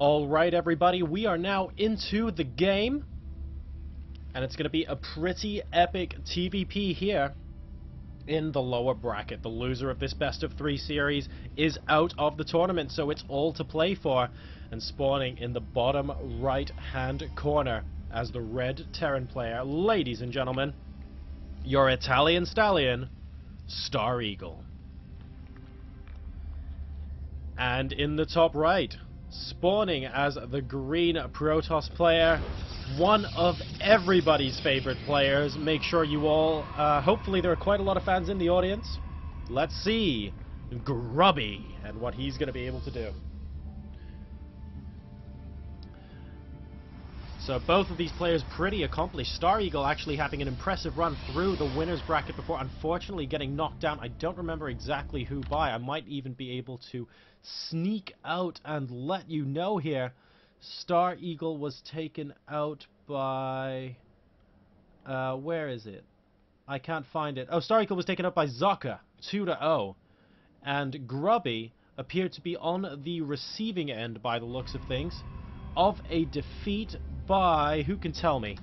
Alright everybody, we are now into the game, and it's going to be a pretty epic TVP here in the lower bracket. The loser of this best of 3 series is out of the tournament, so it's all to play for. And spawning in the bottom right hand corner as the red Terran player, ladies and gentlemen, your Italian stallion, StarEagle. And in the top right, spawning as the green Protoss player, one of everybody's favorite players. Make sure you all, hopefully there are quite a lot of fans in the audience. Let's see Grubby and what he's going to be able to do. So both of these players pretty accomplished. StarEagle actually having an impressive run through the winner's bracket before unfortunately getting knocked down. I don't remember exactly who by. I might even be able to sneak out and let you know here. StarEagle was taken out by... where is it? I can't find it. Oh, StarEagle was taken out by Zaka, 2-0. And Grubby appeared to be on the receiving end, by the looks of things, of a defeat by... who can tell me?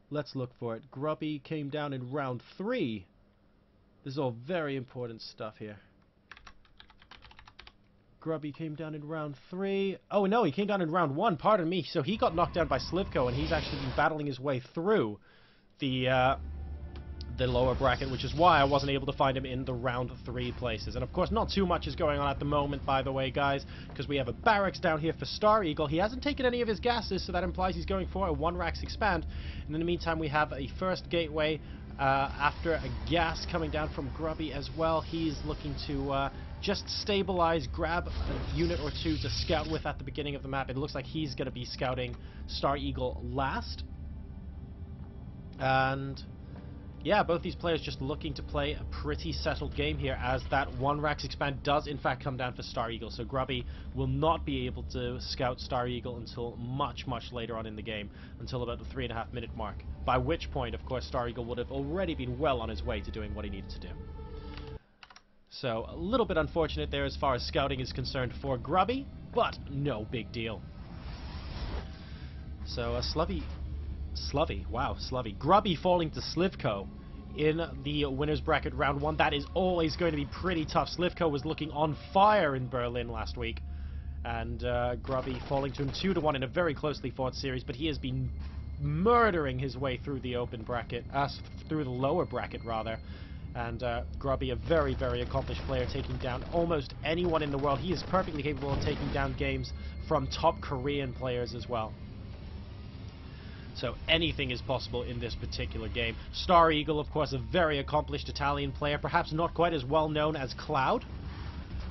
Let's look for it. Grubby came down in round 3. This is all very important stuff here. Grubby came down in round 3. Oh no, he came down in round 1, pardon me. So he got knocked down by Slivko, and he's actually been battling his way through the lower bracket, which is why I wasn't able to find him in the round 3 places. And of course, not too much is going on at the moment, by the way, guys, because we have a barracks down here for StarEagle. He hasn't taken any of his gases, so that implies he's going for a 1-racks expand. And in the meantime, we have a first gateway after a gas coming down from Grubby as well. He's looking to just stabilize, grab a unit or two to scout with at the beginning of the map. It looks like he's going to be scouting StarEagle last. And yeah, both these players just looking to play a pretty settled game here, as that 1-racks expand does in fact come down for StarEagle. So Grubby will not be able to scout StarEagle until much later on in the game, until about the 3.5 minute mark, by which point of course StarEagle would have already been well on his way to doing what he needed to do. So a little bit unfortunate there as far as scouting is concerned for Grubby, but no big deal. So Sluvy, Grubby falling to Slivko in the winner's bracket round 1. That is always going to be pretty tough. Slivko was looking on fire in Berlin last week, and Grubby falling to him 2-1 in a very closely fought series, but he has been murdering his way through the open bracket, through the lower bracket rather. And Grubby, a very accomplished player, taking down almost anyone in the world. He is perfectly capable of taking down games from top Korean players as well. So anything is possible in this particular game. StarEagle, of course, a very accomplished Italian player, perhaps not quite as well known as Cloud,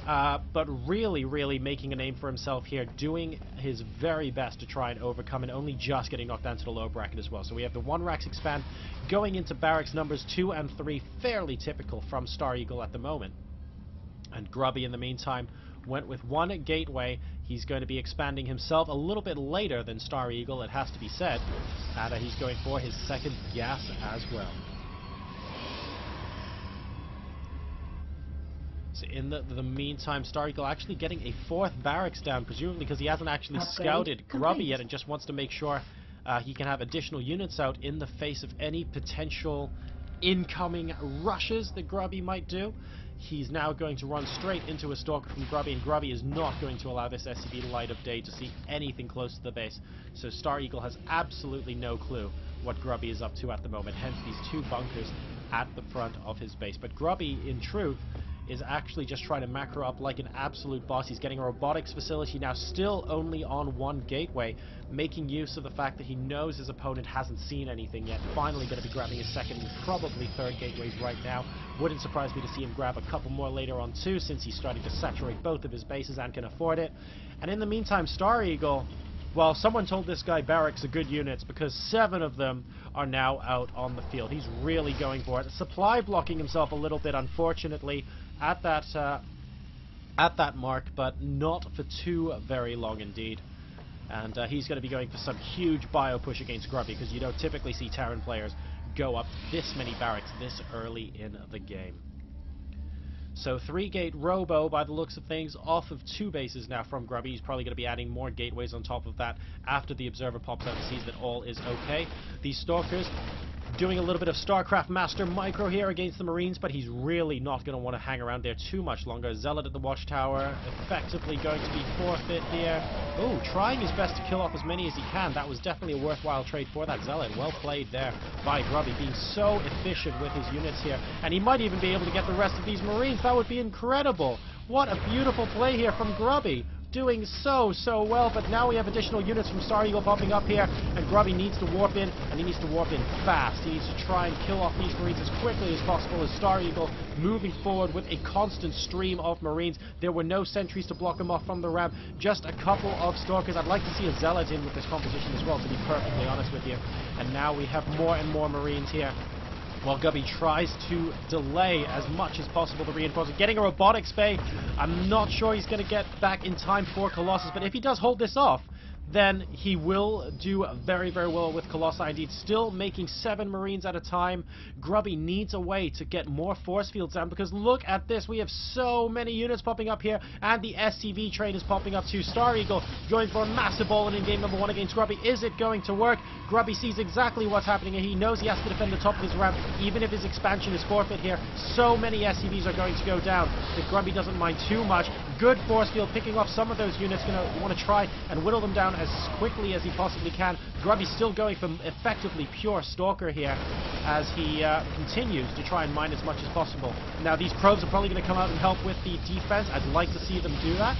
but really making a name for himself here, doing his very best to try and overcome, and only just getting knocked down to the low bracket as well. So we have the 1-racks expand going into barracks numbers 2 and 3, fairly typical from StarEagle at the moment. And Grubby, in the meantime, went with 1 gateway. He's going to be expanding himself a little bit later than StarEagle, it has to be said, and he's going for his 2nd gas as well. So in the meantime, StarEagle actually getting a 4th barracks down, presumably because he hasn't actually scouted Grubby yet, and just wants to make sure he can have additional units out in the face of any potential incoming rushes that Grubby might do. He's now going to run straight into a stalker from Grubby, and Grubby is not going to allow this SCV light of day to see anything close to the base. So StarEagle has absolutely no clue what Grubby is up to at the moment, hence these 2 bunkers at the front of his base. But Grubby, in truth, is actually just trying to macro up like an absolute boss. He's getting a robotics facility now, still only on 1 gateway, making use of the fact that he knows his opponent hasn't seen anything yet. Finally going to be grabbing his 2nd and probably 3rd gateways right now. Wouldn't surprise me to see him grab a couple more later on too, since he's starting to saturate both of his bases and can afford it. And in the meantime, StarEagle, well, someone told this guy barracks are good units, because 7 of them are now out on the field. He's really going for it. Supply blocking himself a little bit, unfortunately, at that mark, but not for too very long indeed. And he's going to be going for some huge bio push against Grubby, because you don't typically see Terran players go up this many barracks this early in the game. So 3-gate Robo, by the looks of things, off of 2 bases now from Grubby. He's probably going to be adding more gateways on top of that after the Observer pops out and sees that all is okay. These Stalkers doing a little bit of StarCraft Master Micro here against the Marines, but he's really not going to want to hang around there too much longer. Zealot at the Watchtower, effectively going to be forfeit here. Oh, trying his best to kill off as many as he can. That was definitely a worthwhile trade for that Zealot. Well played there by Grubby, being so efficient with his units here. And he might even be able to get the rest of these Marines. That would be incredible. What a beautiful play here from Grubby. Doing so well, but now we have additional units from StarEagle popping up here, and Grubby needs to warp in, and he needs to warp in fast. He needs to try and kill off these Marines as quickly as possible, as StarEagle moving forward with a constant stream of Marines. There were no sentries to block them off from the ramp, just a couple of Stalkers. I'd like to see a Zealot in with this composition as well, to be perfectly honest with you. And now we have more and more Marines here, while Grubby tries to delay as much as possible the reinforcement. Getting a robotics bay, I'm not sure he's going to get back in time for Colossus, but if he does hold this off, then he will do very, very well with Colossi. Indeed, still making 7 Marines at a time. Grubby needs a way to get more force fields down, because look at this. We have so many units popping up here, and the SCV train is popping up too. StarEagle going for a massive ball in game number 1 against Grubby. Is it going to work? Grubby sees exactly what's happening, and he knows he has to defend the top of his ramp, even if his expansion is forfeit here. So many SCVs are going to go down that Grubby doesn't mind too much. Good force field, picking off some of those units. Going to want to try and whittle them down as quickly as he possibly can. Grubby's still going for effectively pure Stalker here as he continues to try and mine as much as possible. Now these probes are probably going to come out and help with the defense. I'd like to see them do that.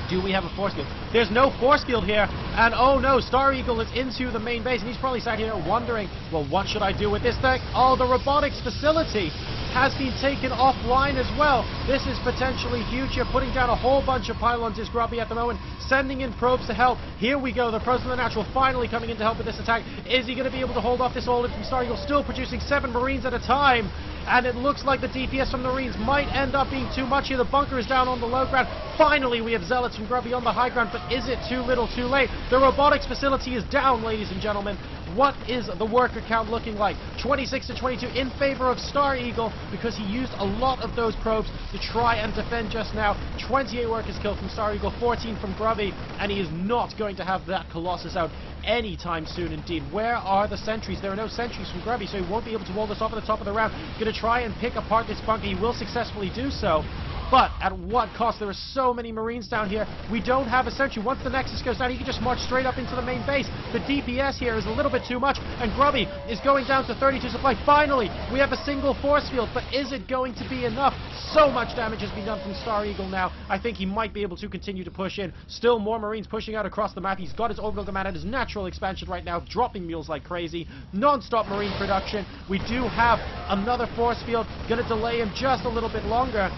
Do we have a force field? There's no force field here, and oh no, StarEagle is into the main base, and he's probably sat here wondering, well, what should I do with this thing? Oh, the robotics facility has been taken offline as well. This is potentially huge. You're putting down a whole bunch of pylons is Grubby at the moment, sending in probes to help. Here we go, the probes from the natural finally coming in to help with this attack. Is he going to be able to hold off this all in from StarEagle? Still producing 7 Marines at a time, and it looks like the DPS from the Marines might end up being too much here. The bunker is down on the low ground. Finally, we have Zealots from Grubby on the high ground, but is it too little too late? The robotics facility is down, ladies and gentlemen. What is the worker count looking like? 26 to 22 in favor of StarEagle, because he used a lot of those probes to try and defend just now. 28 workers killed from StarEagle, 14 from Grubby, and he is not going to have that Colossus out anytime soon indeed. Where are the sentries? There are no sentries from Grubby, so he won't be able to wall this off at the top of the round. Going to try and pick apart this bunker. He will successfully do so, but at what cost? There are so many Marines down here. We don't have a sentry. Once the Nexus goes down, he can just march straight up into the main base. The DPS here is a little bit too much, and Grubby is going down to 32 supply. Finally, we have a single force field, but is it going to be enough? So much damage has been done from StarEagle now. I think he might be able to continue to push in. Still more Marines pushing out across the map. He's got his orbital command and his natural expansion right now, dropping mules like crazy. Non-stop Marine production. We do have another force field. Going to delay him just a little bit longer,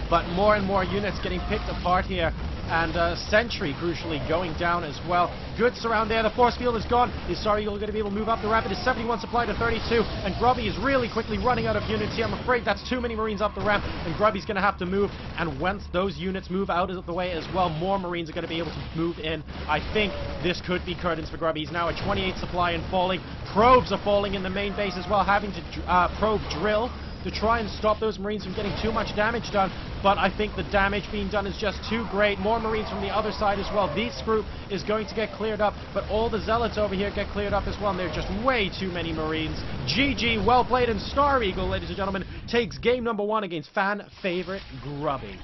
but more and more units getting picked apart here, and Sentry crucially going down as well. Good surround there. The force field is gone. Is StarEagle going to be able to move up the ramp? It is 71 supply to 32, and Grubby is really quickly running out of units here. I'm afraid that's too many Marines up the ramp, and Grubby's going to have to move, and once those units move out of the way as well, more Marines are going to be able to move in. I think this could be curtains for Grubby. He's now at 28 supply and falling. Probes are falling in the main base as well, having to probe drill to try and stop those Marines from getting too much damage done, but I think the damage being done is just too great. More Marines from the other side as well. This group is going to get cleared up, but all the Zealots over here get cleared up as well, and there are just way too many Marines. GG, well played, and StarEagle, ladies and gentlemen, takes game number 1 against fan favorite Grubby.